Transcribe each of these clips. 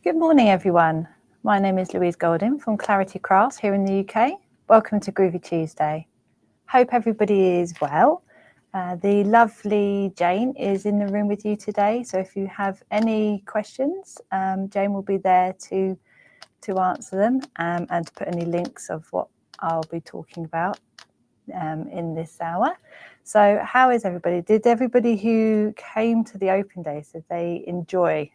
Good morning, everyone. My name is Louise Golding from Clarity Crafts here in the UK. Welcome to Groovi Tuesday. Hope everybody is well. The lovely Jane is in the room with you today. So if you have any questions, Jane will be there to answer them and to put any links of what I'll be talking about in this hour. So how is everybody? Did everybody who came to the open day, did they enjoy?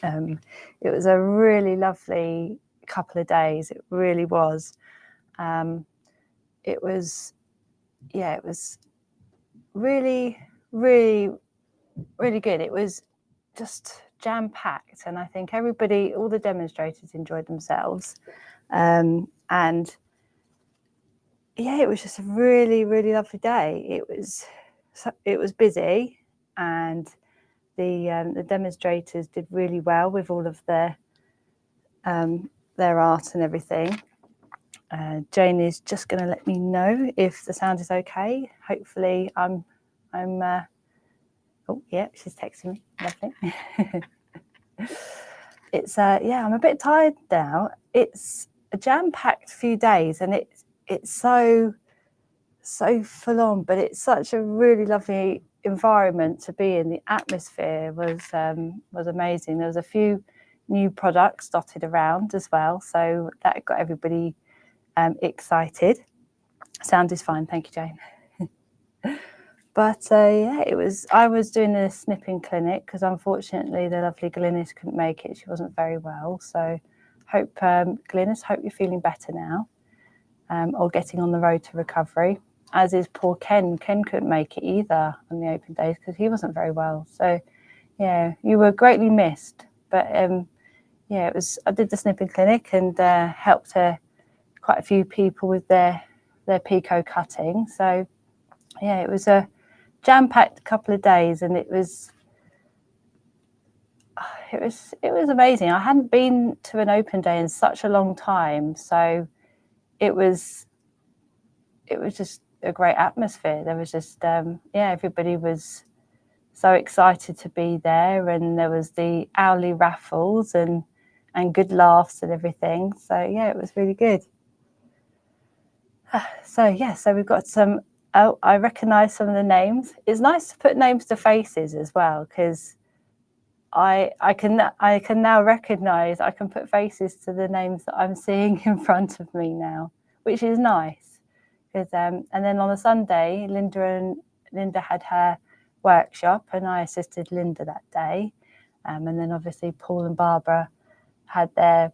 It was a really lovely couple of days. It really was. It was really, really, really good. It was just jam-packed, and I think everybody, all the demonstrators enjoyed themselves. And yeah, it was just a really, really lovely day. It was busy, and the demonstrators did really well with all of their art and everything. Jane is just going to let me know if the sound is okay. Hopefully, oh yeah, she's texting me. Lovely. I'm a bit tired now. It's a jam-packed few days, and it's so full on, but it's such a really lovely environment to be in. The atmosphere was amazing. There was a few new products dotted around as well, so that got everybody excited. Sound is fine, thank you, Jane. But yeah, I was doing a snipping clinic because unfortunately the lovely Glynis couldn't make it. She wasn't very well, so hope Glynis, hope you're feeling better now, or getting on the road to recovery. As is poor Ken. Ken couldn't make it either on the open days because he wasn't very well. So yeah, you were greatly missed. But yeah, I did the snipping clinic and helped quite a few people with their picot cutting. So yeah, it was a jam-packed couple of days, and it was amazing. I hadn't been to an open day in such a long time, so it was just a great atmosphere. There was just everybody was so excited to be there, and there was the Owly raffles and good laughs and everything. So yeah, it was really good. So we've got some. Oh, I recognise some of the names. It's nice to put names to faces as well, because I can now recognise. I can put faces to the names that I'm seeing in front of me now, which is nice. Because and then on a Sunday, Linda had her workshop, and I assisted Linda that day. And then obviously Paul and Barbara had their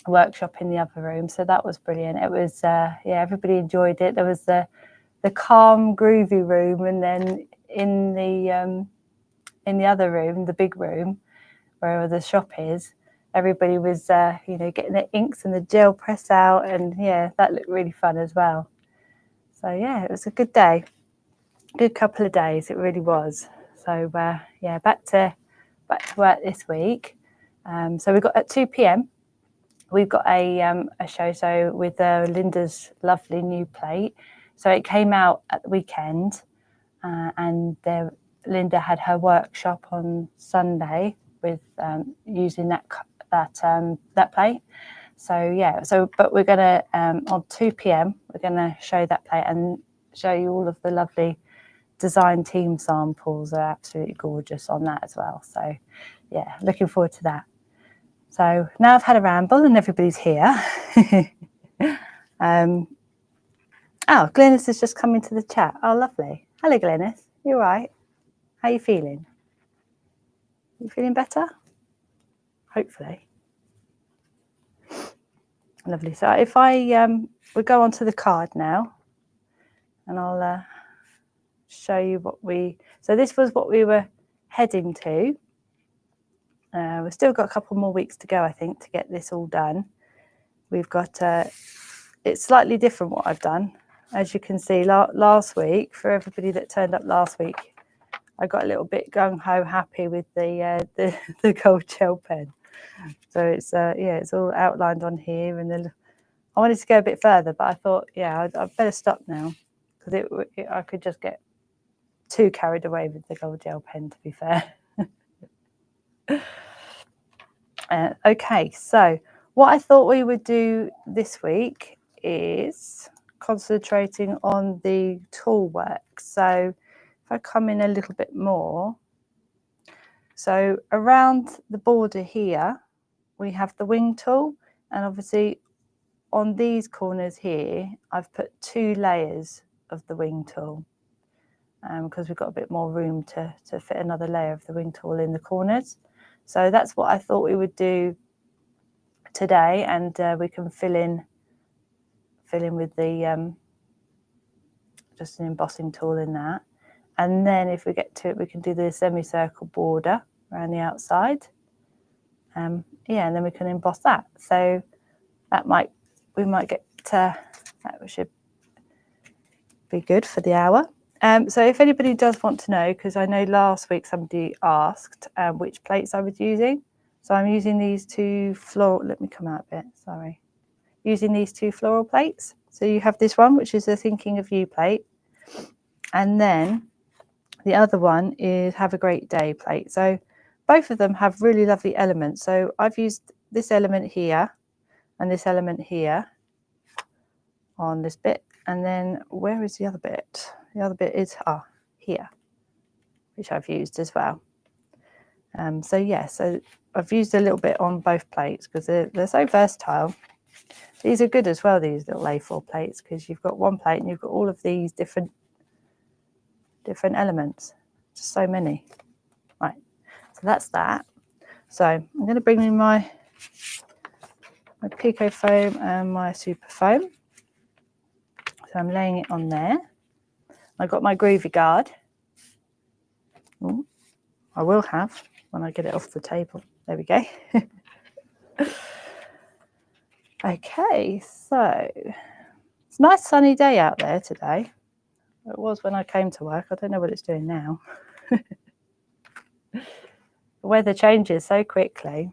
workshop in the other room, so that was brilliant. It was everybody enjoyed it. There was the calm, groovy room, and then in the other room, the big room where the shop is, everybody was getting their inks and the gel press out, and yeah, that looked really fun as well. So yeah, it was a good day, good couple of days. It really was. So back to work this week. So we got at 2 p.m. We've got a show with Linda's lovely new plate. So it came out at the weekend, and Linda had her workshop on Sunday with using that plate. So but we're gonna on 2 p.m. we're gonna show that plate and show you all of the lovely design team samples. Are absolutely gorgeous on that as well. So yeah, looking forward to that. So now I've had a ramble and everybody's here. Glynis has just come into the chat. Oh, lovely. Hello, Glynis. You all right? How are you feeling? You feeling better? Hopefully. Lovely. So if we go on to the card now, and I'll show you so this was what we were heading to. We've still got a couple more weeks to go, I think, to get this all done. We've got, it's slightly different what I've done. As you can see, last week, for everybody that turned up last week, I got a little bit gung-ho happy with the gold gel pen. So it's all outlined on here, and I wanted to go a bit further, but I thought, I'd better stop now, because I could just get too carried away with the gold gel pen, to be fair. Okay, so what I thought we would do this week is concentrating on the tool work. So if I come in a little bit more, so around the border here, we have the wing tool, and obviously on these corners here, I've put 2 layers of the wing tool because we've got a bit more room to fit another layer of the wing tool in the corners. So that's what I thought we would do today, and we can fill in with the just an embossing tool in that. And then if we get to it, we can do the semicircle border around the outside. Yeah, and then we can emboss that. So that we might get that should be good for the hour. So if anybody does want to know, because I know last week somebody asked which plates I was using. So I'm using these 2 floral, let me come out a bit, sorry. Using these 2 floral plates. So you have this one, which is the Thinking of You plate. And then the other one is Have a Great Day plate. So both of them have really lovely elements. So I've used this element here and this element here on this bit. And then where is the other bit? The other bit is here, which I've used as well. So yeah, so I've used a little bit on both plates because they're so versatile. These are good as well, these little A4 plates, because you've got one plate and you've got all of these different elements. Just so many. Right, so that's that. So I'm going to bring in my Pico foam and my super foam. So I'm laying it on there. I've got my Groovi guard. Ooh, I will have when I get it off the table. There we go. Okay, so it's a nice sunny day out there today. It was when I came to work. I don't know what it's doing now. The weather changes so quickly.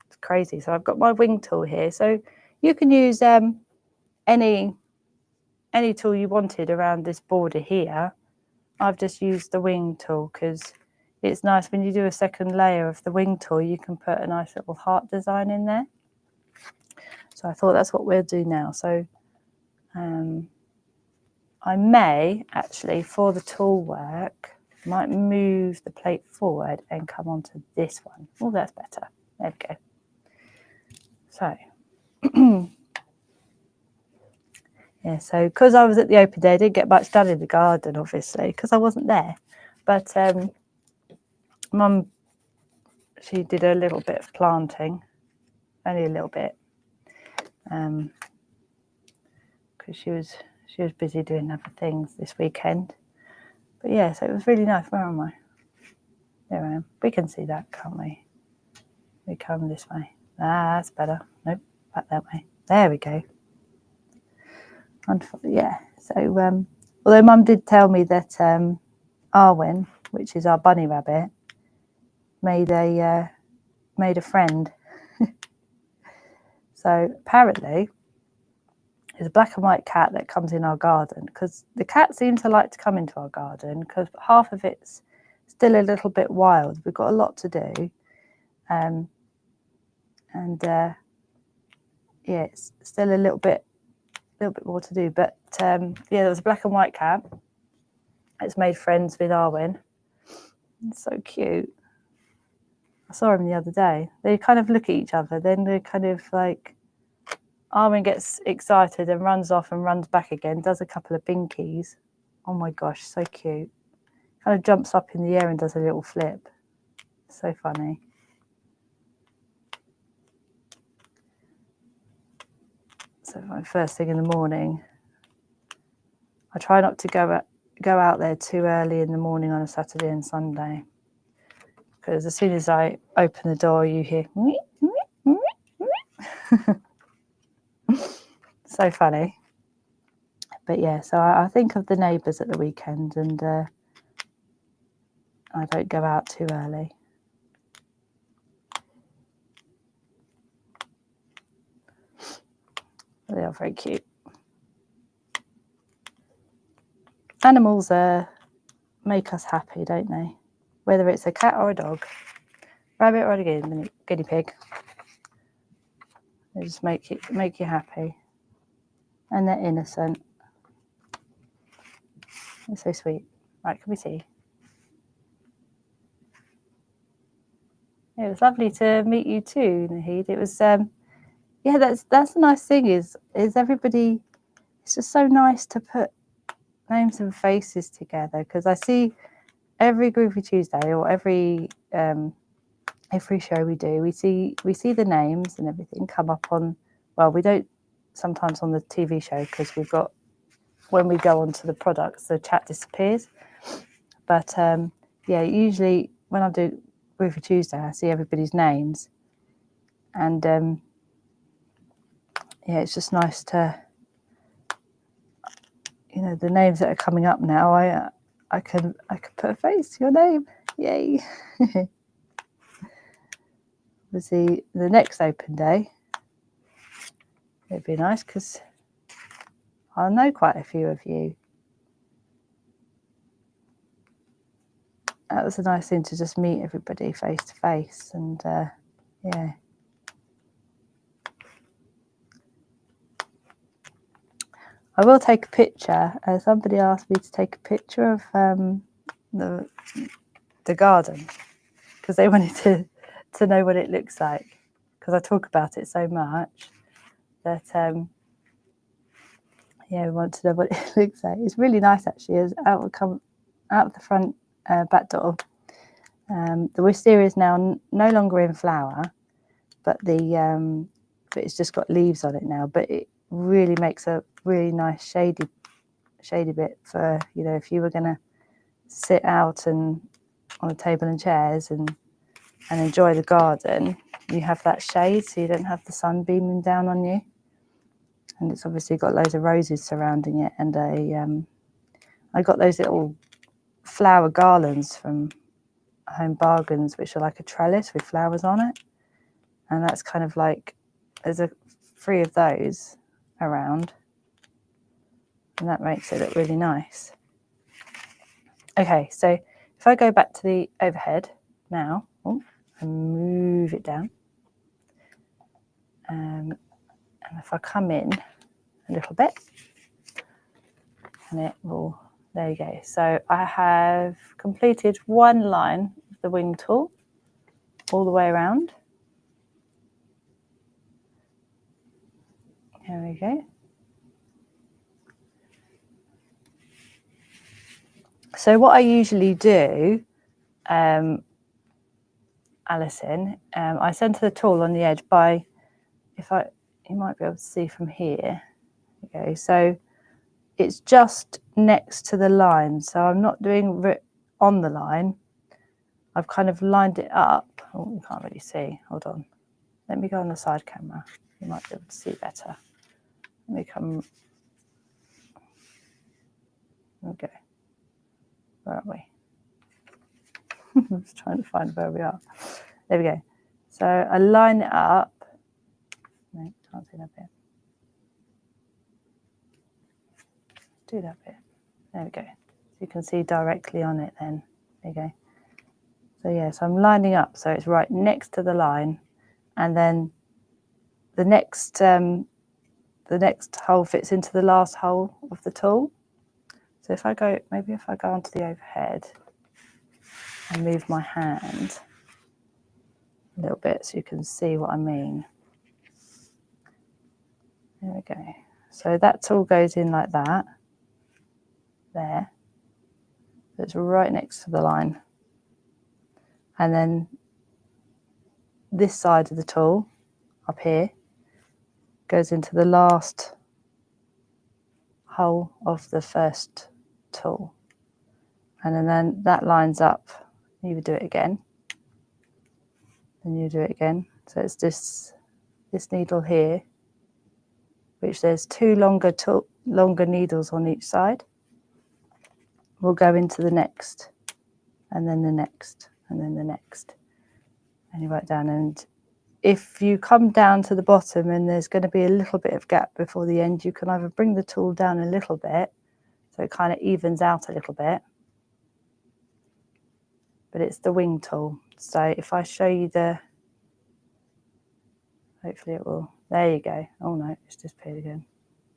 It's crazy. So I've got my wing tool here. So you can use any tool you wanted around this border here. I've just used the wing tool because it's nice when you do a second layer of the wing tool, you can put a nice little heart design in there. So I thought that's what we'll do now. So I may actually, for the tool work, might move the plate forward and come onto this one. Oh, that's better. There we go. So, yeah, so because I was at the open day, I didn't get much done in the garden, obviously, because I wasn't there. But Mum, she did a little bit of planting, only a little bit, because she was busy doing other things this weekend. But yeah, so it was really nice. Where am I? There I am. We can see that, can't we? We come this way. That's better. Nope, back that way. There we go. Yeah. So, although Mum did tell me that Arwen, which is our bunny rabbit, made a friend. So apparently, there's a black and white cat that comes in our garden because the cat seems to like to come into our garden because half of it's still a little bit wild. We've got a lot to do, and yeah, it's still a little bit more to do. But yeah, there was a black and white cat. It's made friends with Arwen. It's so cute. I saw him the other day. They kind of look at each other. Then they kind of like, Arwen gets excited and runs off and runs back again, does a couple of binkies. Oh my gosh, so cute. Kind of jumps up in the air and does a little flip. So funny. So first thing in the morning, I try not to go out there too early in the morning on a Saturday and Sunday, because as soon as I open the door, you hear so funny. But yeah, so I think of the neighbours at the weekend, and I don't go out too early. They are very cute. Animals make us happy, don't they? Whether it's a cat or a dog, rabbit or a guinea pig. They just make you happy. And they're innocent. They're so sweet. Right, can we see? It was lovely to meet you too, Nahid. It was, yeah, that's the nice thing is everybody, it's just so nice to put names and faces together, because I see every Groovi Tuesday or every show we do, we see the names and everything come up on, well, we don't sometimes on the TV show because we've got, when we go onto the products, the chat disappears. But yeah, usually when I do Groovi Tuesday, I see everybody's names, and yeah, it's just nice to, you know, the names that are coming up now. I can put a face to your name. Yay! Obviously, the next open day, it'd be nice because I know quite a few of you. That was a nice thing to just meet everybody face to face, and yeah. I will take a picture. Somebody asked me to take a picture of the garden because they wanted to know what it looks like, because I talk about it so much that yeah, we want to know what it looks like. It's really nice actually. As out of the front back door. The wisteria is now no longer in flower, but but it's just got leaves on it now. But it really makes a really nice shady bit for, you know, if you were going to sit out and on a table and chairs and enjoy the garden, you have that shade, so you don't have the sun beaming down on you. And it's obviously got loads of roses surrounding it, and I got those little flower garlands from Home Bargains, which are like a trellis with flowers on it, and that's kind of like, there's 3 of those around, and that makes it look really nice. Okay, so if I go back to the overhead now, and move it down, and if I come in a little bit, and it will, there you go. So I have completed one line of the wing tool all the way around. There we go. So what I usually do, Alison, I center the tool on the edge by, you might be able to see from here. Okay, so it's just next to the line. So I'm not doing on the line. I've kind of lined it up. Oh, you can't really see. Hold on. Let me go on the side camera. You might be able to see better. Let me come. Okay. Where are we? I'm just trying to find where we are. There we go. So I line it up. No, can't see that bit. Do that bit. There we go. So you can see directly on it then. There you go. So yeah, so I'm lining up so it's right next to the line, and then the next hole fits into the last hole of the tool. So if I go, maybe if I go onto the overhead and move my hand a little bit so you can see what I mean. There we go. So that tool goes in like that. There. So it's right next to the line. And then this side of the tool up here goes into the last hole of the first tool. And then that lines up. You would do it again. Then you do it again. So it's this needle here, which there's 2 longer needles on each side. We'll go into the next, and then the next, and then the next. And you write down, and if you come down to the bottom and there's going to be a little bit of gap before the end, you can either bring the tool down a little bit, so it kind of evens out a little bit. But it's the wing tool. So if I show you hopefully it will There you go. Oh no, it's disappeared again.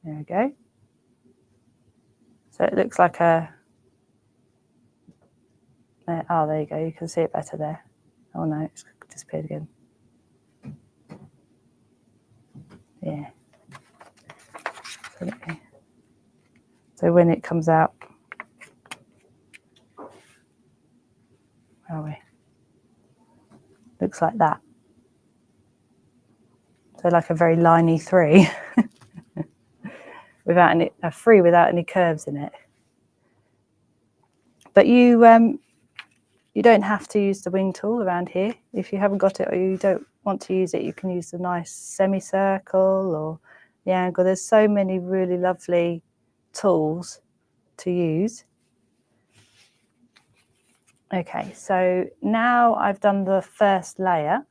There we go. So it looks like a, oh, there you go. You can see it better there. Oh no, it's disappeared again. Yeah. So when it comes out, where are we? Looks like that. So like a very liney 3, without any, a 3 without any curves in it. But you don't have to use the wing tool around here. If you haven't got it or you don't want to use it, you can use the nice semicircle or the angle. There's so many really lovely tools to use. Okay, so now I've done the first layer.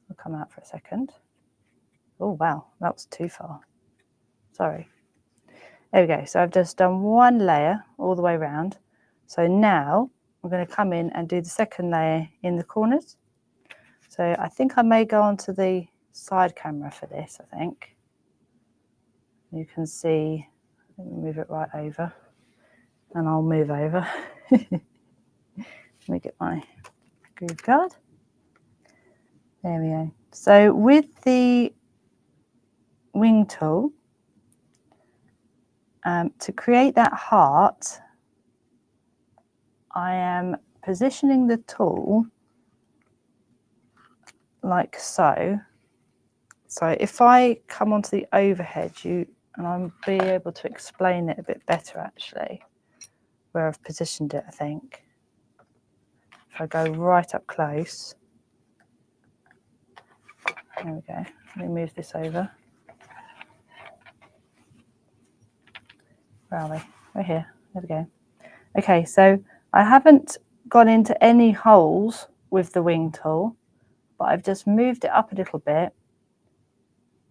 I'll come out for a second. Oh wow, that was too far. Sorry. There we go. So I've just done one layer all the way around. So now I'm going to come in and do the second layer in the corners. So I think I may go onto the side camera for this, I think. You can see, let me move it right over and I'll move over. Let me get my groove card. There we go. So with the wing tool, to create that heart, I am positioning the tool like so. So if I come onto the overhead, and I'll be able to explain it a bit better actually, where I've positioned it, I think. If I go right up close, there we go. Let me move this over. Where are we? We're here. There we go. Okay, so I haven't gone into any holes with the wing tool, but I've just moved it up a little bit.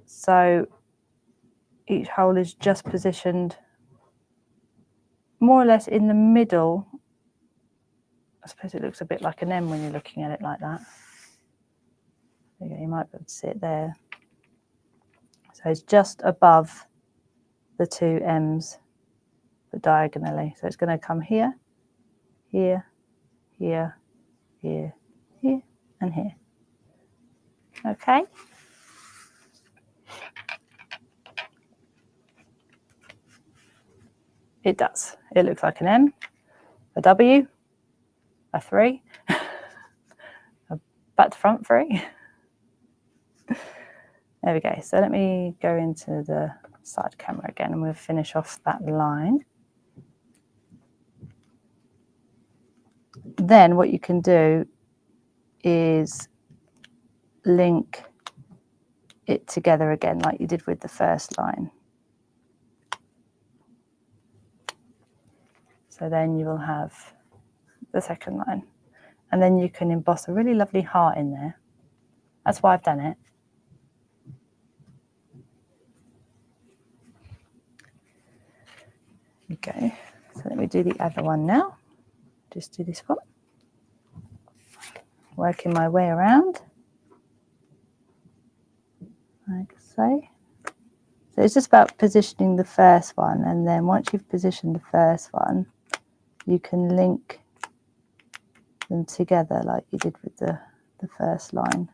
So each hole is just positioned more or less in the middle. I suppose it looks a bit like an M when you're looking at it like that. There you go, you might be able to see it there. So it's just above the 2 M's, but diagonally. So it's going to come here, here, here, here, here, and here. Okay. It does. It looks like an M, a W, a 3, a back to front 3. There we go. So let me go into the side camera again and we'll finish off that line. Then what you can do is link it together again like you did with the first line. So then you will have the second line. And then you can emboss a really lovely heart in there. That's why I've done it. Okay, so let me do the other one now. Just do this one. Working my way around, like so. So it's just about positioning the first one, and then once you've positioned the first one, you can link them together like you did with the first line.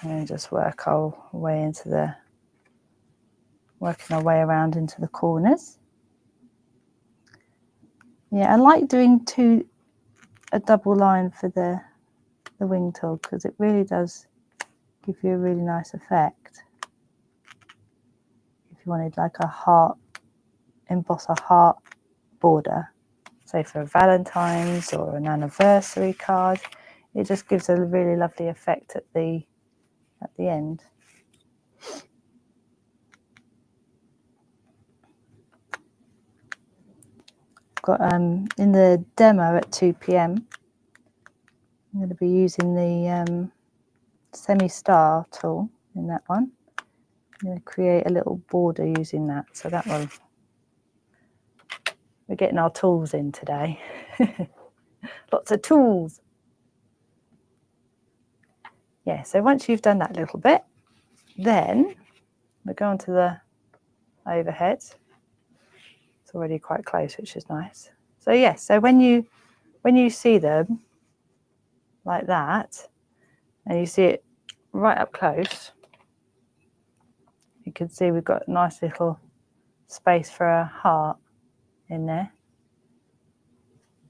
And then just work our way into the, working our way around into the corners. Yeah, I like doing a double line for the wing tool because it really does give you a really nice effect. If you wanted like a heart, emboss a heart border, say for a Valentine's or an anniversary card, it just gives a really lovely effect at the end. Got in the demo at 2 p.m. I'm going to be using the semi-star tool in that one. I'm going to create a little border using that. So that one, we're getting our tools in today. Lots of tools. Yeah, so once you've done that little bit, then we go on to the overhead. It's already quite close, which is nice. So yes, so when you see them like that, and you see it right up close, you can see we've got a nice little space for a heart in there.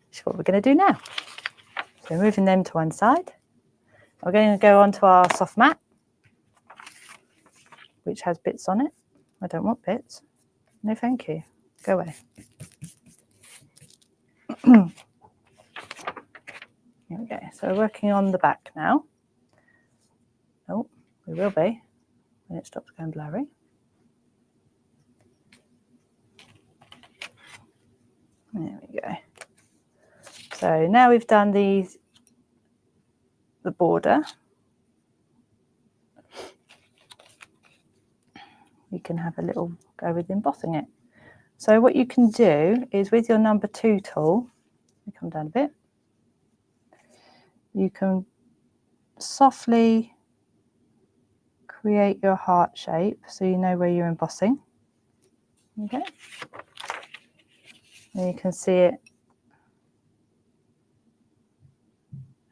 Which is what we're going to do now. So moving them to one side. We're going to go onto our soft mat, which has bits on it. I don't want bits. No, thank you. Go away. Here we go. So we're working on the back now. Oh, we will be when it stops going blurry. There we go. So now we've done the border. We can have a little go with embossing it. So what you can do is with your number 2 tool, you come down a bit, you can softly create your heart shape so you know where you're embossing. Okay. And you can see it.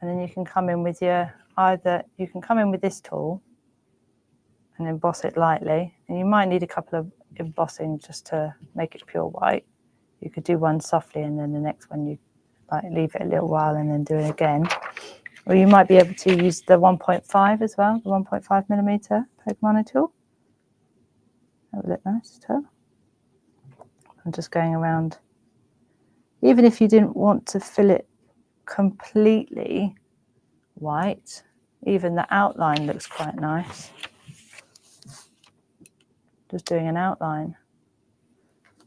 And then you can come in with you can come in with this tool and emboss it lightly. And you might need a couple of embossing just to make it pure white. You could do one softly and then the next one you like leave it a little while and then do it again. Or you might be able to use the 1.5 as well, the 1.5mm Pokemon tool. That would look nice too. I'm just going around. Even if you didn't want to fill it completely white, even the outline looks quite nice. Just doing an outline.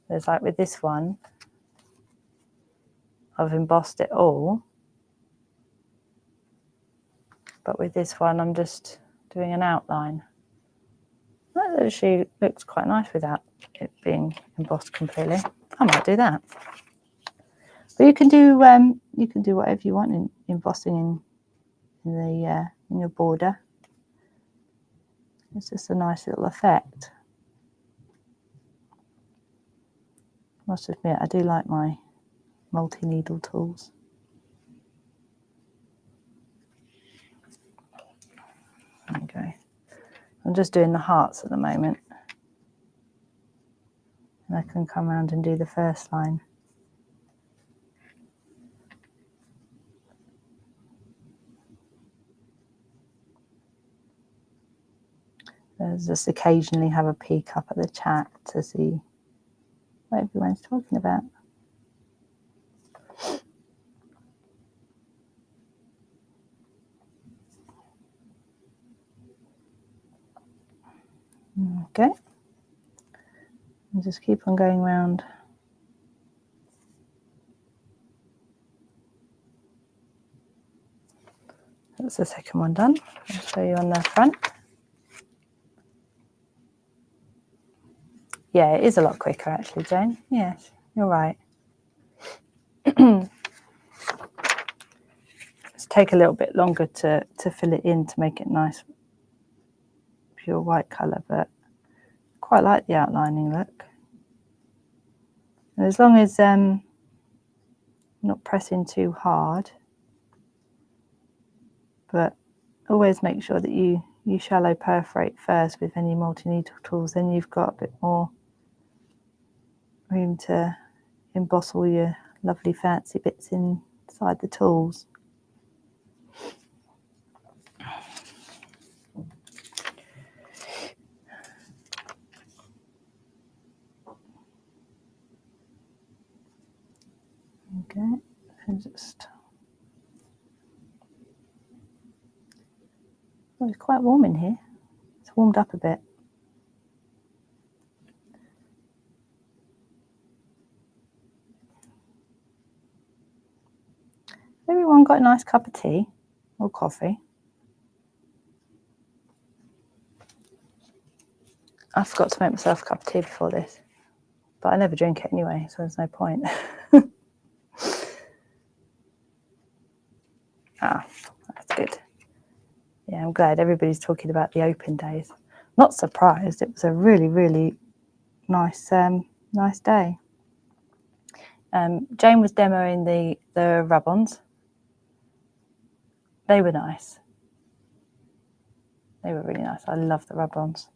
There's like with this one, I've embossed it all. But with this one, I'm just doing an outline. That actually looks quite nice without it being embossed completely. I might do that. But you can do whatever you want in embossing in your border. It's just a nice little effect. I must admit, I do like my multi-needle tools. There we go. I'm just doing the hearts at the moment. And I can come around and do the first line. There's just occasionally have a peek up at the chat to see what everyone's talking about. Okay. And just keep on going round. That's the second one done. I'll show you on the front. Yeah, it is a lot quicker actually, Jane. Yes, you're right. It's take a little bit longer to fill it in to make it nice, pure white colour, but quite like the outlining look. And as long as not pressing too hard, but always make sure that you shallow perforate first with any multi-needle tools, then you've got a bit more room to emboss all your lovely fancy bits inside the tools. Okay, and just, oh, it's quite warm in here. It's warmed up a bit. Everyone got a nice cup of tea or coffee? I forgot to make myself a cup of tea before this, but I never drink it anyway, so there's no point. Ah, that's good. Yeah, I'm glad everybody's talking about the open days. Not surprised. It was a really, really nice nice day. Jane was demoing the rub-ons. They were nice. They were really nice. I love the rub-ons.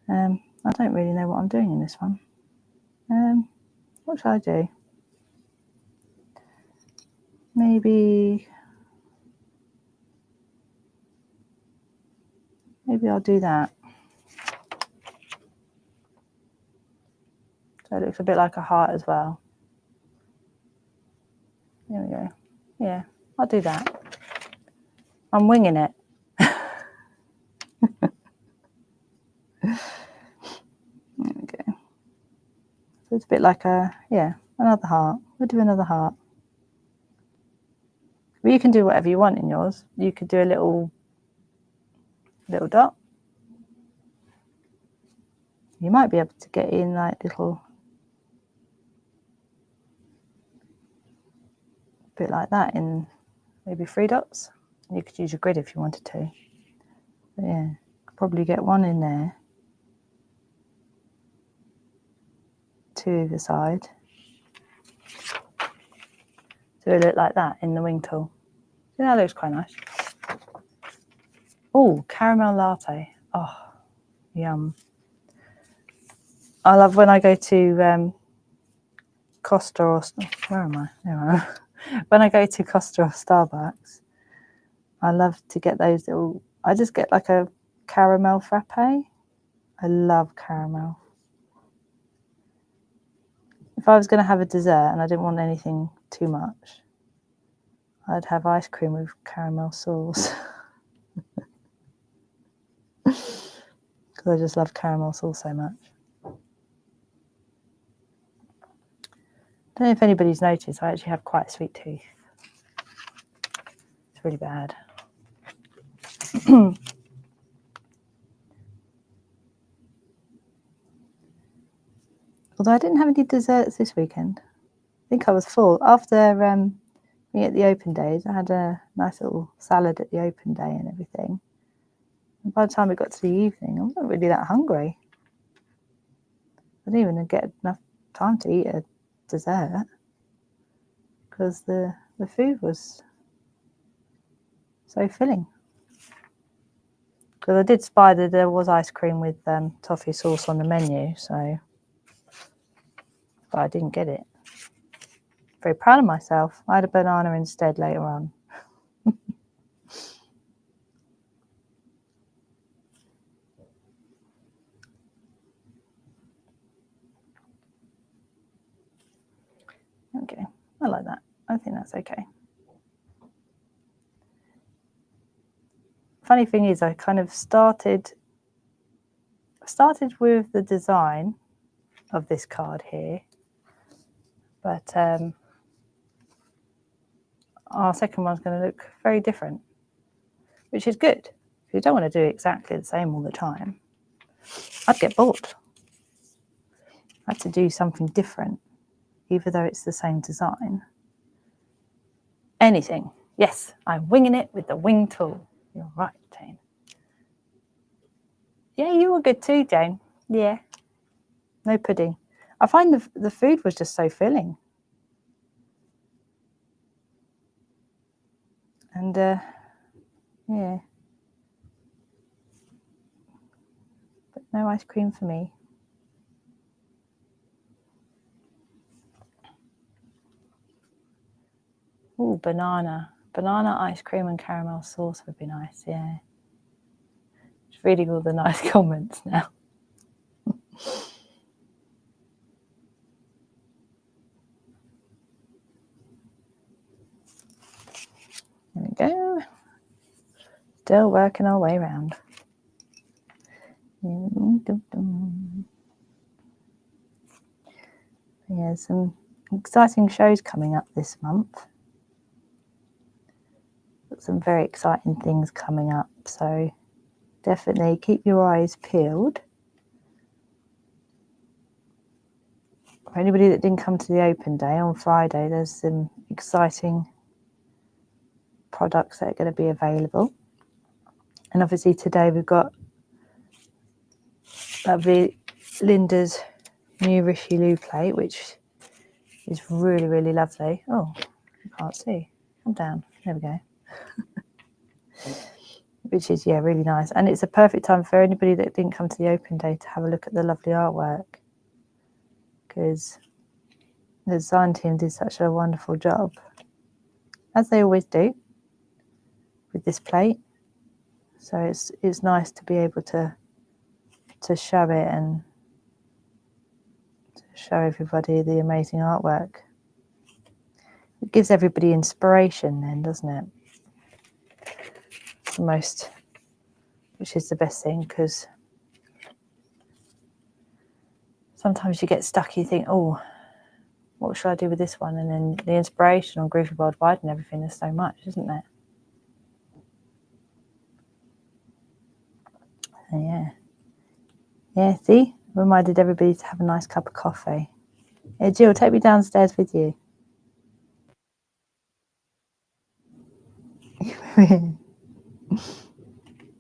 I don't really know what I'm doing in this one. What should I do? Maybe I'll do that. So it looks a bit like a heart as well. There we go. Yeah, I'll do that. I'm winging it. There we go. So it's a bit like another heart. We'll do another heart. But you can do whatever you want in yours. You could do a little dot. You might be able to get in like little bit like that in maybe 3 dots. You could use your grid if you wanted to. But yeah, probably get one in there. 2 either side. So it look like that in the wing tool. So that looks quite nice. Oh, caramel latte. Oh, yum. I love when I go to Costa or where am I? There I am. When I go to Costa or Starbucks, I love to get those little. I just get like a caramel frappe. I love caramel. If I was going to have a dessert and I didn't want anything too much, I'd have ice cream with caramel sauce. Because I just love caramel sauce so much. I don't know if anybody's noticed, I actually have quite a sweet tooth. It's really bad. Although I didn't have any desserts this weekend. I think I was full. After being at the open days, I had a nice little salad at the open day and everything. And by the time it got to the evening, I wasn't really that hungry. I didn't even get enough time to eat a dessert because the food was so filling. Because I did spy that there was ice cream with toffee sauce on the menu, but I didn't get it. Very proud of myself. I had a banana instead later on. Okay, I like that. I think that's okay. Funny thing is, I kind of started with the design of this card here, but our second one's going to look very different, which is good. If you don't want to do exactly the same all the time, I'd get bored. I had to do something different, even though it's the same design. Anything. Yes, I'm winging it with the wing tool. You're right, Jane. Yeah, you were good too, Jane. Yeah. No pudding. I find the food was just so filling. And yeah. But no ice cream for me. Oh, banana. Banana ice cream and caramel sauce would be nice, yeah. Just reading all the nice comments now. There we go. Still working our way around. Yeah, some exciting shows coming up this month. Got some very exciting things coming up, so definitely keep your eyes peeled. For anybody that didn't come to the open day on Friday, there's some exciting products that are going to be available. And obviously today we've got lovely Linda's new Richelieu plate, which is really, really lovely. Oh, I can't see. Come down. There we go. Which is, yeah, really nice. And it's a perfect time for anybody that didn't come to the open day to have a look at the lovely artwork, because the design team did such a wonderful job, as they always do with this plate. So it's nice to be able to show it and to show everybody the amazing artwork. It gives everybody inspiration then, doesn't it? It's the most, which is the best thing, because sometimes you get stuck, you think, oh, what should I do with this one? And then the inspiration on Groovi Worldwide and everything is so much, isn't there? So, yeah. Yeah, see? Reminded everybody to have a nice cup of coffee. Yeah, Jill, take me downstairs with you.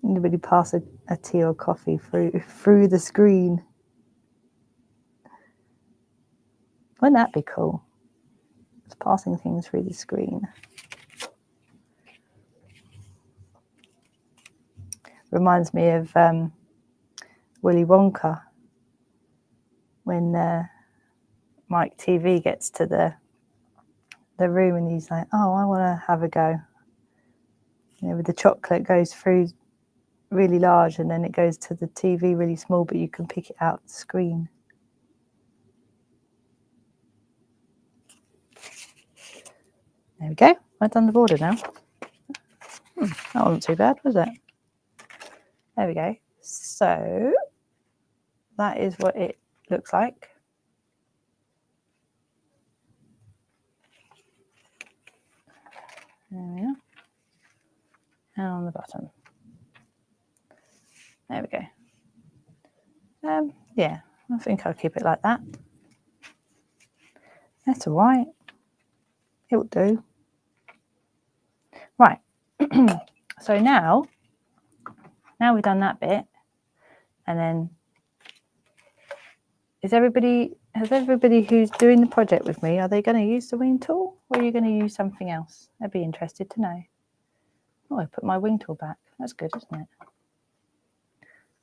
Anybody pass a tea or coffee through the screen? Wouldn't that be cool? Just passing things through the screen. Reminds me of Willy Wonka, when Mike TV gets to the room and he's like, oh, I want to have a go. You know, with the chocolate goes through really large and then it goes to the TV really small, but you can pick it out the screen. There we go. I've done the border now. That wasn't too bad, was it? There we go. So that is what it looks like. There we are. And on the bottom. There we go. Yeah, I think I'll keep it like that. That's all right. It'll do. Right. So now we've done that bit, and then has everybody who's doing the project with me, are they going to use the wing tool, or are you going to use something else? I'd be interested to know. Oh, I put my wing tool back. That's good, isn't it?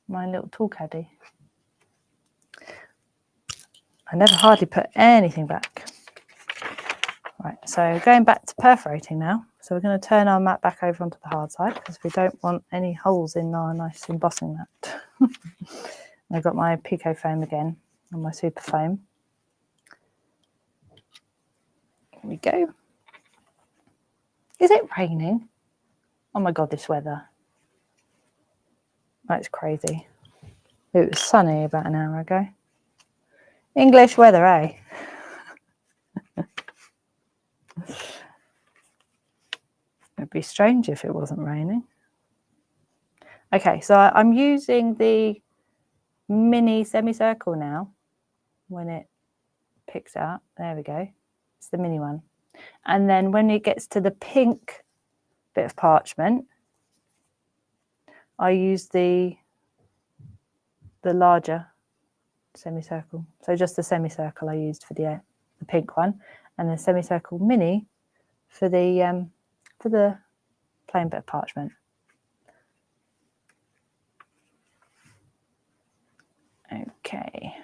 My little tool caddy. I never hardly put anything back. Right, so going back to perforating now. So we're going to turn our mat back over onto the hard side, because we don't want any holes in our nice embossing mat. I've got my Pico foam again, and my super foam. Here we go. Is it raining? Oh my God, this weather. That's crazy. It was sunny about an hour ago. English weather, eh? It'd be strange if it wasn't raining. Okay, so I'm using the mini semicircle now when it picks up. There we go. It's the mini one. And then when it gets to the pink bit of parchment, I use the larger semicircle. So just the semicircle I used for the pink one, and the semicircle mini for the plain bit of parchment. Okay,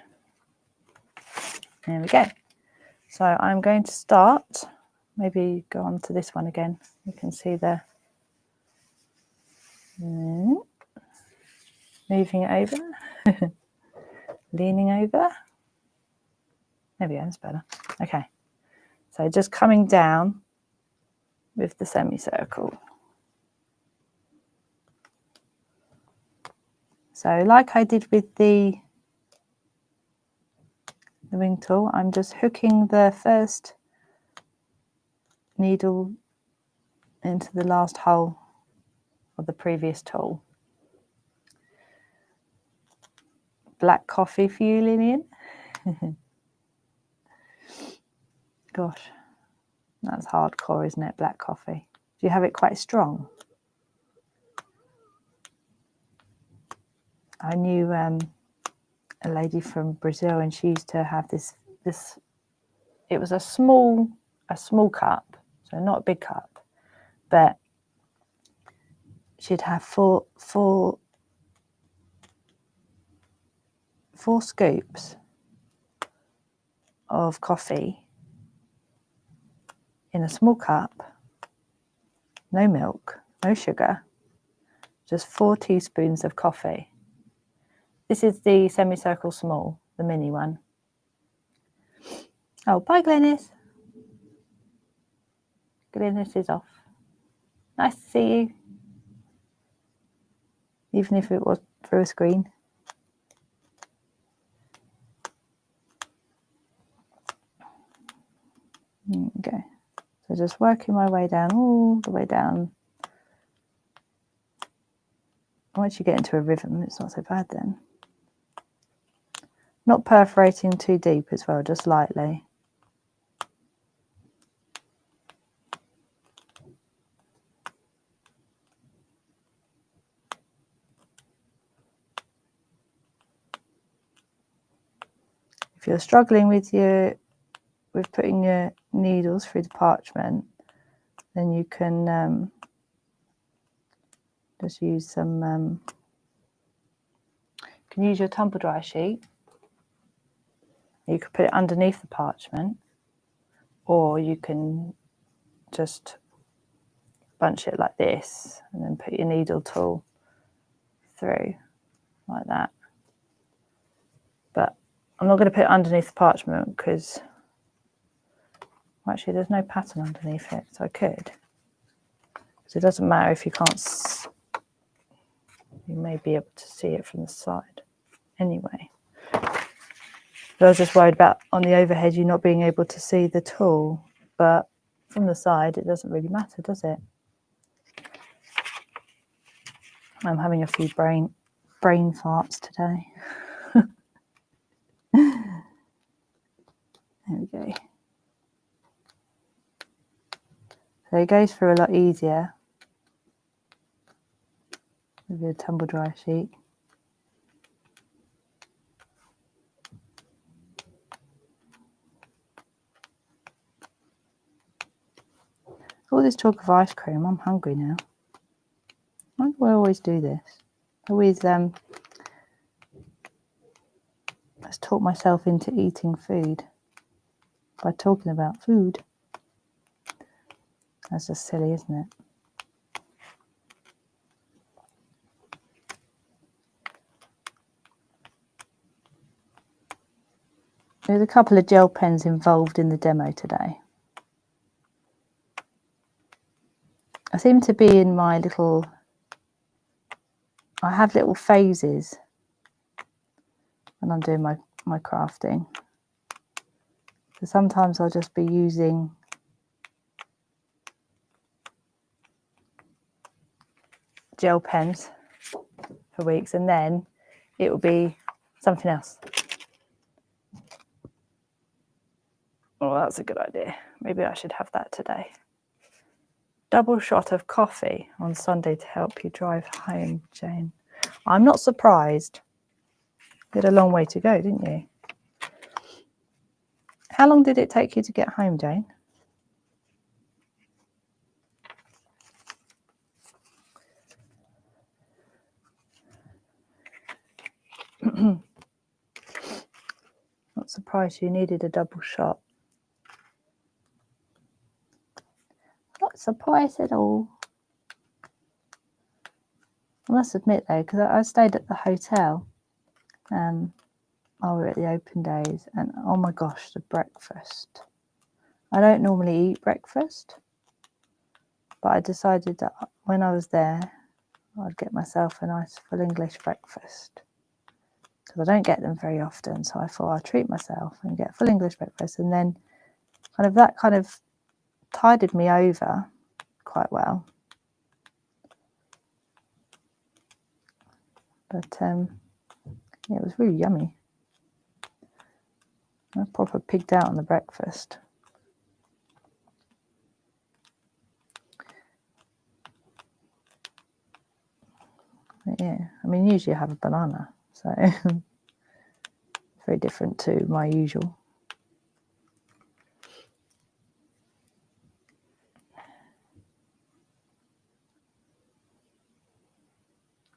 there we go. So I'm going to start, maybe go on to this one again. You can see the moving it over, leaning over. There we go, that's better. Okay, so just coming down with the semicircle. So like I did with the wing tool, I'm just hooking the first needle into the last hole of the previous tool. Black coffee for you, Lillian. Gosh, that's hardcore, isn't it? Black coffee. Do you have it quite strong? I knew a lady from Brazil, and she used to have this. It was a small cup, so not a big cup, but she'd have four scoops of coffee in a small cup, no milk, no sugar, just 4 teaspoons of coffee. This is the semicircle small, the mini one. Oh, bye, Glennis. Glennis is off. Nice to see you, even if it was through a screen. There we go. So just working my way down, all the way down. Once you get into a rhythm, it's not so bad then. Not perforating too deep as well, just lightly. If you're struggling with putting your needles through the parchment, then you can just use some. You can use your tumble dry sheet. You could put it underneath the parchment, or you can just bunch it like this and then put your needle tool through like that. But I'm not going to put it underneath the parchment because actually there's no pattern underneath it, so I could. So it doesn't matter if you can't, you may be able to see it from the side anyway. But I was just worried about on the overhead you not being able to see the tool, but from the side it doesn't really matter, does it? I'm having a few brain farts today. There we go. So it goes through a lot easier with your tumble dry sheet. All this talk of ice cream, I'm hungry now. Why do I always do this? I always just talk myself into eating food by talking about food. That's just silly, isn't it? There's a couple of gel pens involved in the demo today. I seem to be in my little, I have little phases when I'm doing my crafting. So sometimes I'll just be using gel pens for weeks, and then it will be something else. Oh, that's a good idea. Maybe I should have that today. Double shot of coffee on Sunday to help you drive home, Jane. I'm not surprised. You had a long way to go, didn't you? How long did it take you to get home, Jane? Not surprised you needed a double shot. Not surprised at all. I must admit though, because I stayed at the hotel while we were at the open days, and oh my gosh, the breakfast. I don't normally eat breakfast, but I decided that when I was there, I'd get myself a nice full English breakfast. Because I don't get them very often, so I thought I'd treat myself and get full English breakfast, and then that kind of tided me over quite well. But yeah, it was really yummy. I proper pigged out on the breakfast. There yeah, I mean, usually I have a banana, so very different to my usual.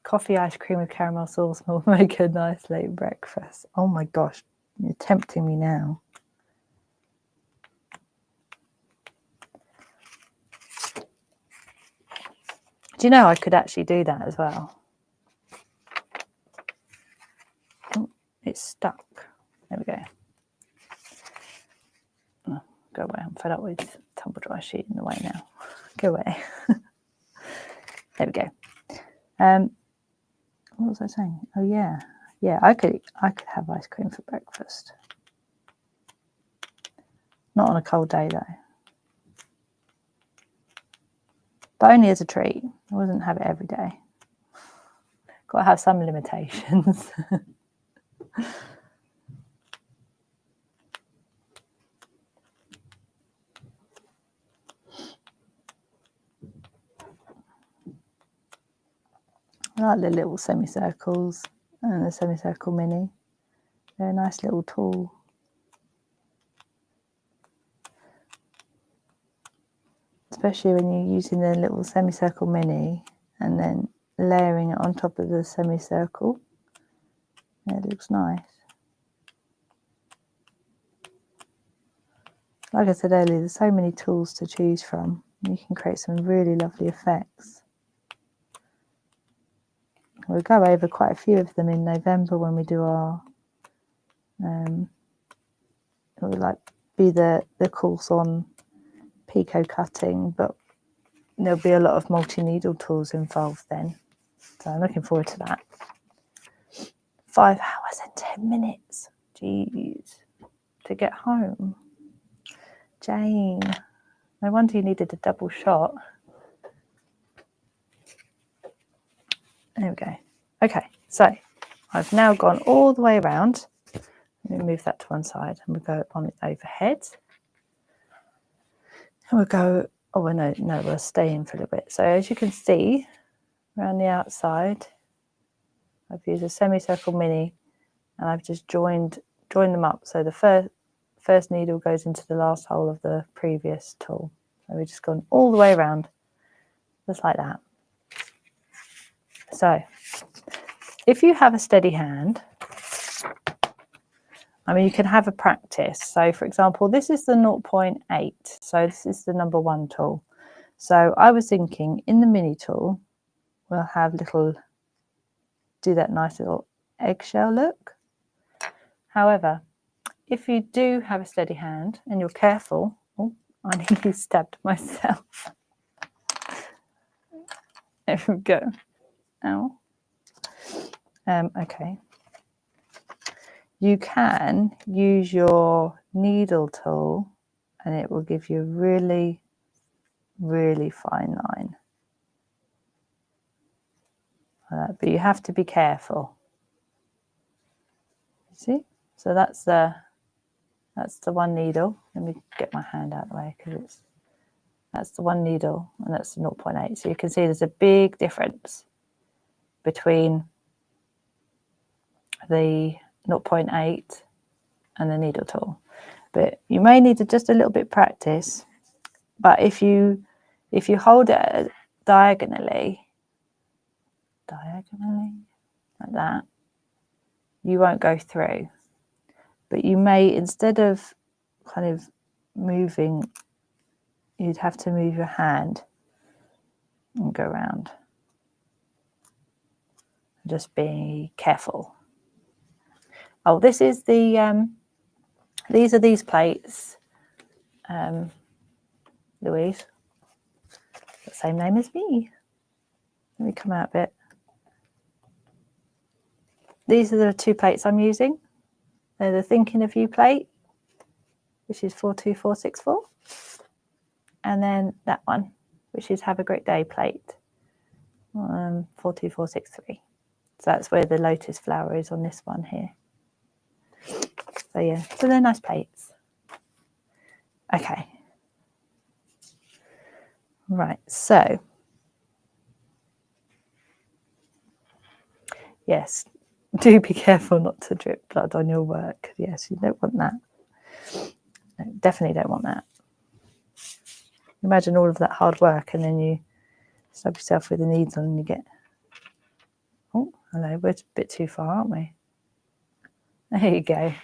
Coffee, ice cream with caramel sauce will make a nice late breakfast. Oh my gosh, you're tempting me now. Do you know I could actually do that as well? Oh, it's stuck. There we go. Oh, go away. I'm fed up with tumble dry sheet in the way now. Go away. There we go. What was I saying? Oh yeah, yeah. I could have ice cream for breakfast. Not on a cold day though. But only as a treat. I wouldn't have it every day. Got to have some limitations. I like the little semicircles and the semicircle mini. They're a nice little tool. Especially when you're using the little semicircle mini and then layering it on top of the semicircle. Yeah, it looks nice. Like I said earlier, there's so many tools to choose from. You can create some really lovely effects. We'll go over quite a few of them in November when we do our it will like be the course on picot cutting, but there'll be a lot of multi-needle tools involved then. So I'm looking forward to that. 5 hours and 10 minutes. Jeez. To get home. Jane. No wonder you needed a double shot. There we go. Okay, so I've now gone all the way around. Let me move that to one side and we'll go on it overhead. And we'll go, oh no, we'll stay in for a little bit. So as you can see, around the outside, I've used a semicircle mini and I've just joined them up. So the first needle goes into the last hole of the previous tool. So we've just gone all the way around, just like that. So if you have a steady hand, I mean, you can have a practice. So for example, this is the 0.8. So this is the number 1 tool. So I was thinking in the mini tool, we'll have do that nice little eggshell look. However, if you do have a steady hand and you're careful, oh, I nearly stabbed myself. There we go. Ow. Okay. You can use your needle tool and it will give you a really, really fine line. But you have to be careful. You see? So that's the one needle. Let me get my hand out of the way because that's the one needle and that's the 0.8. So you can see there's a big difference between the 0.8 and the needle tool. But you may need just a little bit of practice. But if you hold it diagonally like that, you won't go through. But you may, instead of kind of moving, you'd have to move your hand and go around. Just be careful. Oh, this is the these are these plates. Louise, the same name as me. Let me come out a bit. These are the 2 plates I'm using. They're the Thinking of You plate, which is 42464. And then that one, which is Have a Great Day plate, 42463. So that's where the lotus flower is on this one here. So yeah, so they're nice plates. Okay. Right, so Yes, do be careful not to drip blood on your work. Yes, you don't want that. No, definitely don't want that. Imagine all of that hard work and then you stab yourself with the needle and you get... Oh, hello, we're a bit too far, aren't we? There you go.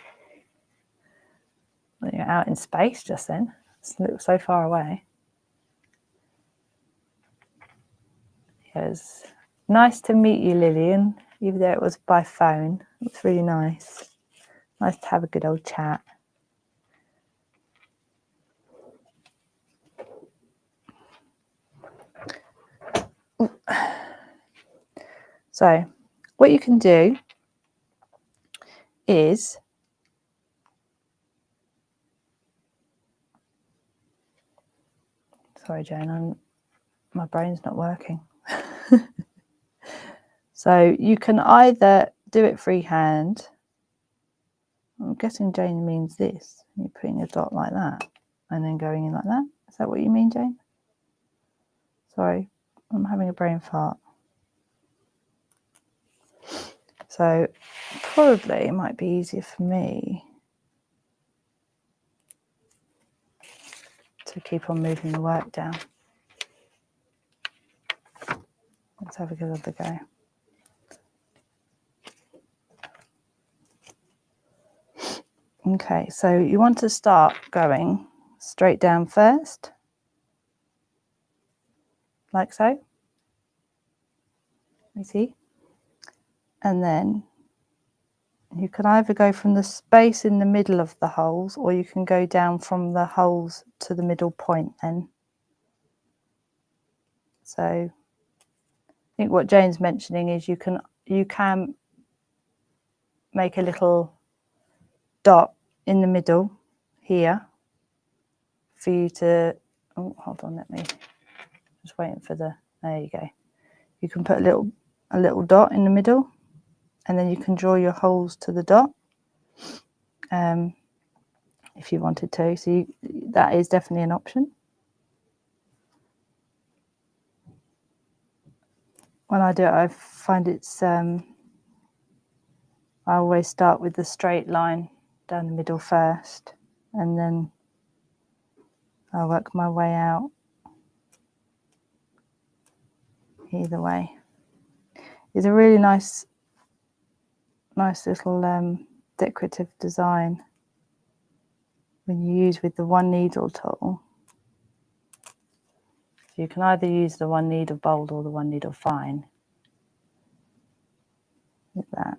Well, you're out in space just then. It's so far away. It was nice to meet you, Lillian, even though it was by phone. It was really nice. Nice to have a good old chat. So, what you can do is... Sorry, Jane, my brain's not working. So you can either do it freehand. I'm guessing Jane means this. You're putting a dot like that and then going in like that. Is that what you mean, Jane? Sorry, I'm having a brain fart. So probably it might be easier for me to keep on moving the work down. Let's have a good other go. Okay, so you want to start going straight down first, like so. You see? And then you can either go from the space in the middle of the holes, or you can go down from the holes to the middle point then. So I think what Jane's mentioning is you can make a little dot in the middle here for you to... Oh, hold on, let me just waiting for the... There you go. You can put a little dot in the middle, and then you can draw your holes to the dot if you wanted to. So that is definitely an option. When I do it, I find it's... I always start with the straight line down the middle first, and then I'll work my way out either way. It's a really nice little decorative design when you use with the one needle tool. You can either use the one needle bold or the one needle fine with that.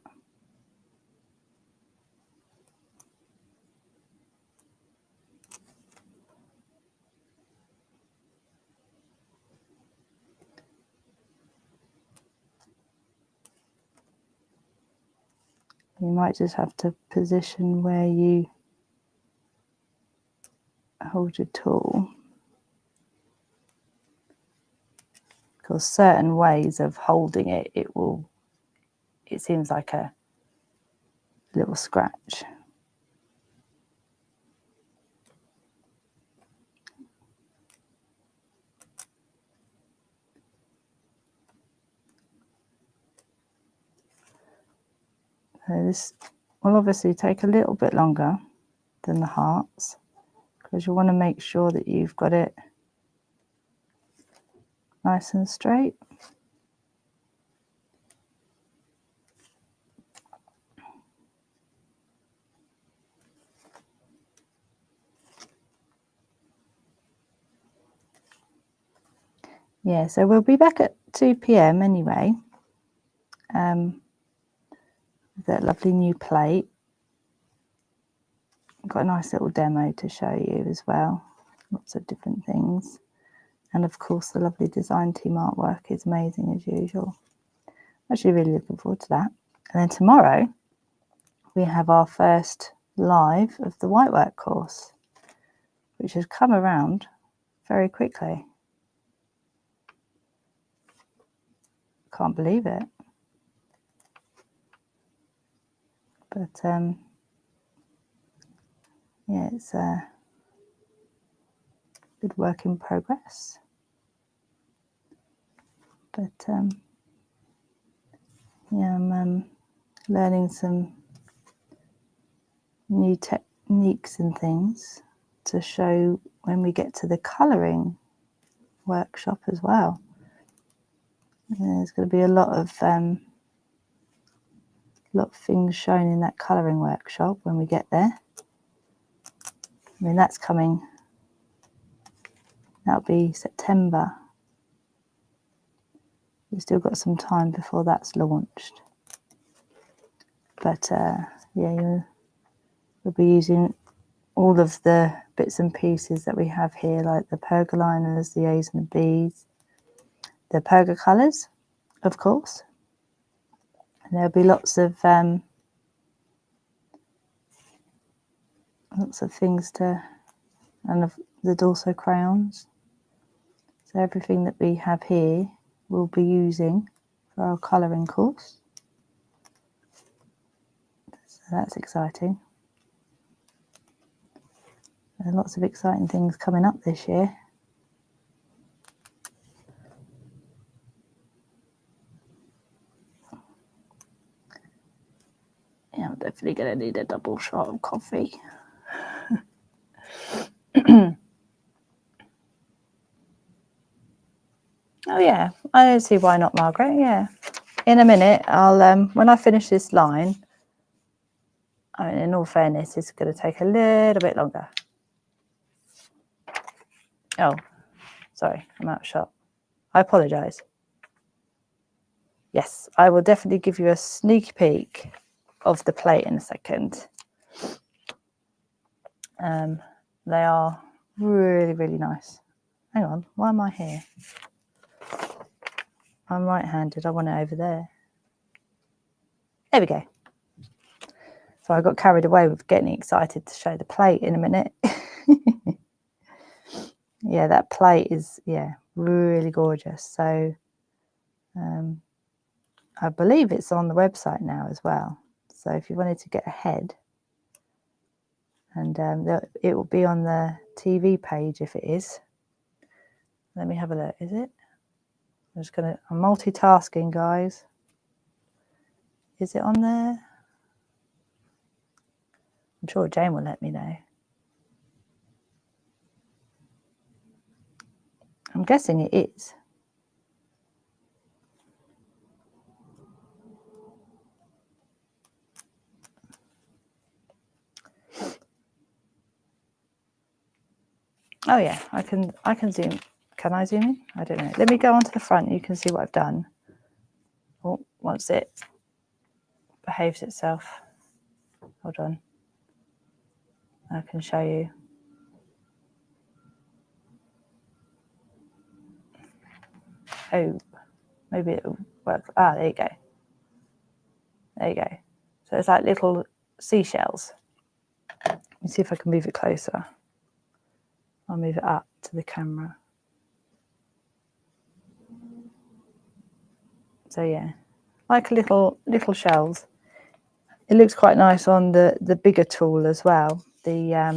You might just have to position where you hold your tool, because certain ways of holding it, it seems like a little scratch. So this will obviously take a little bit longer than the hearts, because you want to make sure that you've got it nice and straight. Yeah, so we'll be back at 2 p.m. anyway, with that lovely new plate. Got a nice little demo to show you as well, lots of different things. And of course the lovely design team artwork is amazing as usual. Actually really looking forward to that. And then tomorrow we have our first live of the whitework course, which has come around very quickly. Can't believe it. But yeah, it's a good work in progress. But Yeah, I'm learning some new techniques and things to show when we get to the colouring workshop as well. There's going to be a lot of things shown in that colouring workshop when we get there. I mean, that's coming, that'll be September. We've still got some time before that's launched. But yeah, we'll be using all of the bits and pieces that we have here, like the pergoliners, the A's and the B's, the perga colours, of course. And there'll be lots of things to, and the Dorso crayons. So everything that we have here we'll be using for our colouring course. So that's exciting. There are lots of exciting things coming up this year. Yeah, I'm definitely going to need a double shot of coffee. Oh yeah, I don't see why not, Margaret. Yeah, in a minute I'll when I finish this line, I mean, in all fairness, it's going to take a little bit longer. Oh, sorry, I'm out of shot. I apologise. Yes, I will definitely give you a sneak peek of the plate in a second. They are really, really nice. Hang on, why am I here? I'm right-handed, I want it over there. There we go. So I got carried away with getting excited to show the plate in a minute. Yeah, that plate is, yeah, really gorgeous. So I believe it's on the website now as well. So if you wanted to get ahead, and it will be on the TV page if it is. Let me have a look. Is it? I'm multitasking, guys. Is it on there? I'm sure Jane will let me know. I'm guessing it is. Oh yeah, I can zoom. Can I zoom in? I don't know. Let me go onto the front. You can see what I've done. Oh, once it behaves itself. Hold on. I can show you. Oh, maybe it'll work. Ah, there you go. There you go. So it's like little seashells. Let me see if I can move it closer. I'll move it up to the camera. So yeah, like little shells. It looks quite nice on the bigger tool as well. Yeah,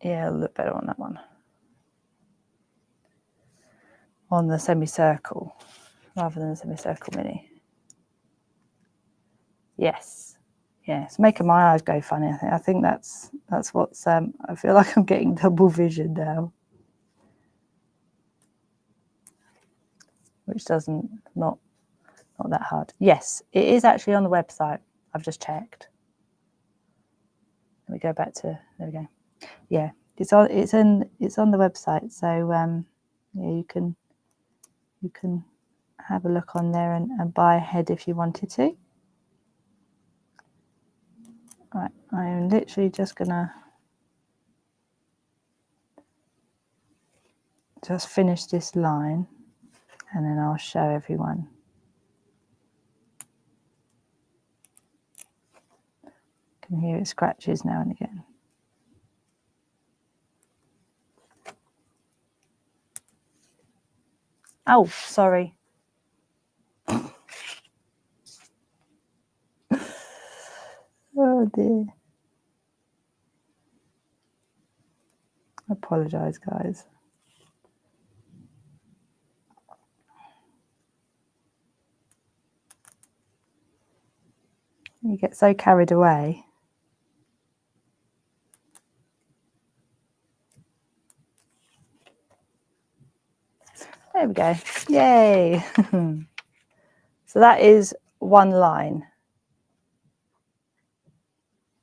it'll look better on that one. On the semicircle rather than the semicircle mini. Yes. Yeah, it's making my eyes go funny. I think that's what's I feel like I'm getting double vision now. Which doesn't not that hard. Yes, it is actually on the website. I've just checked. Let me go back to, there we go. Yeah, it's on the website. So yeah, you can have a look on there and buy ahead if you wanted to. Right, I am literally just gonna just finish this line and then I'll show everyone. You can hear it scratches now and again. Oh, sorry. Oh dear. I apologise, guys. You get so carried away. There we go. Yay. So that is one line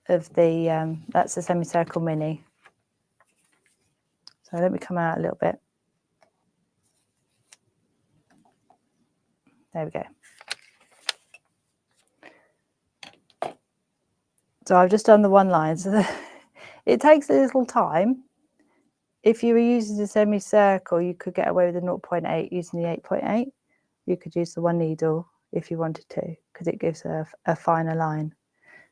of the, that's the semicircle mini. So let me come out a little bit. There we go. So I've just done the one line. So it takes a little time. If you were using the semicircle, you could get away with the 0.8 using the 8.8. You could use the one needle if you wanted to, because it gives a finer line.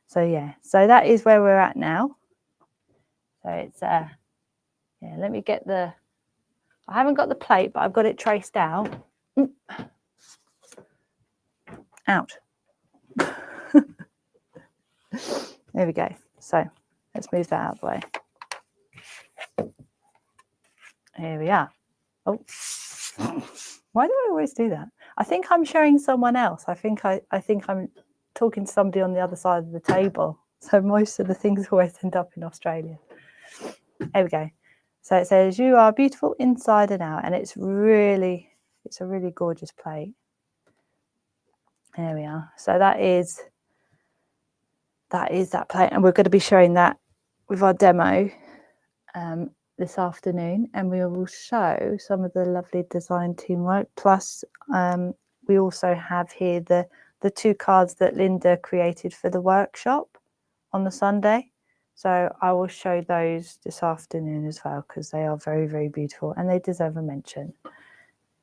So yeah, so that is where we're at now. So it's yeah, let me get the, I haven't got the plate, but I've got it traced out. Out. There we go. So let's move that out of the way. Here we are. Oh, why do I always do that? I think I'm showing someone else. I think I'm talking to somebody on the other side of the table. So most of the things always end up in Australia. There we go. So it says, "You are beautiful inside and out," and it's a really gorgeous plate. There we are. So that is that plate, and we're going to be showing that with our demo this afternoon, and we will show some of the lovely design teamwork. Plus, we also have here the 2 cards that Linda created for the workshop on the Sunday. So I will show those this afternoon as well, because they are very, very beautiful and they deserve a mention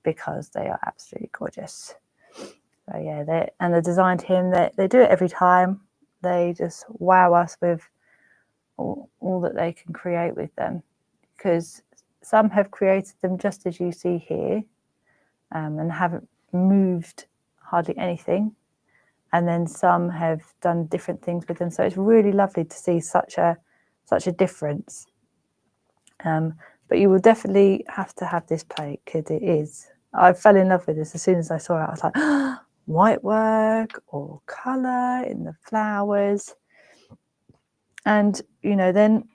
because they are absolutely gorgeous. So yeah, the design team, they do it every time. They just wow us with all that they can create with them, because some have created them just as you see here, and haven't moved hardly anything, and then some have done different things with them. So it's really lovely to see such a difference. But you will definitely have to have this plate, because I fell in love with this as soon as I saw it. I was like, oh, white work or colour in the flowers. And, you know, then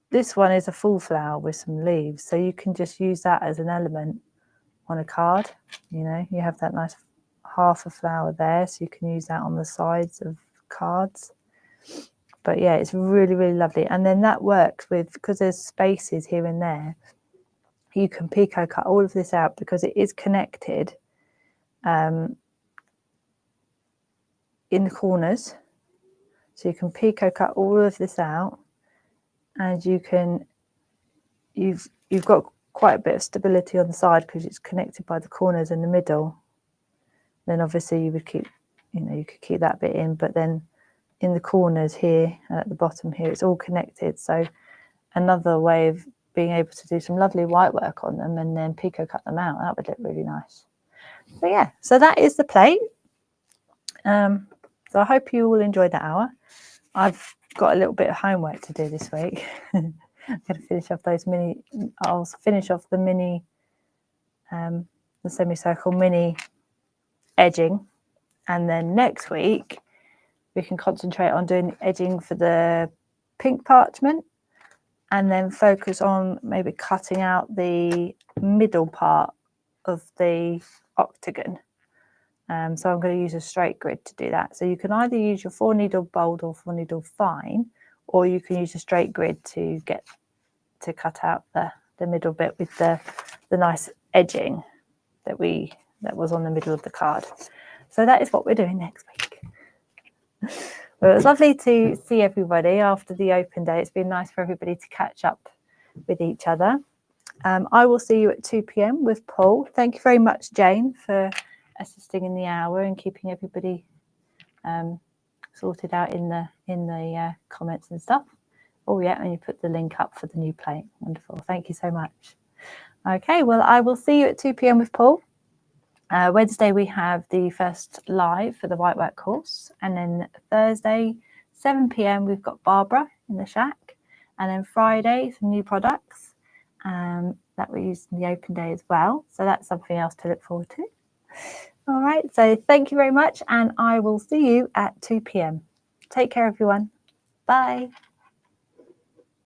this one is a full flower with some leaves. So you can just use that as an element on a card. You know, you have that nice half a flower there. So you can use that on the sides of cards. But yeah, it's really, really lovely. And then that works with, because there's spaces here and there, you can picot cut all of this out because it is connected in the corners. So you can picot cut all of this out, and you can, you've got quite a bit of stability on the side because it's connected by the corners in the middle. Then obviously you would keep, you know, you could keep that bit in, but then in the corners here and at the bottom here, it's all connected. So another way of being able to do some lovely white work on them and then picot cut them out, that would look really nice. So yeah, so that is the plate. So I hope you all enjoyed that hour. I've got a little bit of homework to do this week. I'm going to finish off those mini, I'll finish off the mini, the semicircle mini edging. And then next week, we can concentrate on doing edging for the pink parchment, and then focus on maybe cutting out the middle part of the octagon. So I'm going to use a straight grid to do that. So you can either use your 4 needle bold or 4 needle fine, or you can use a straight grid to get to cut out the middle bit with the nice edging that was on the middle of the card. So that is what we're doing next week. Well, it was lovely to see everybody after the open day. It's been nice for everybody to catch up with each other. I will see you at 2 p.m. with Paul. Thank you very much, Jane, for assisting in the hour and keeping everybody sorted out in the comments and stuff. Oh yeah, and you put the link up for the new plate. Wonderful. Thank you so much. Okay, well, I will see you at 2 p.m. with Paul. Wednesday we have the first live for the white work course, and then Thursday 7 p.m. we've got Barbara in the shack, and then Friday some new products that we used in the open day as well. So that's something else to look forward to. All right, so thank you very much, and I will see you at 2 p.m. Take care, everyone. Bye.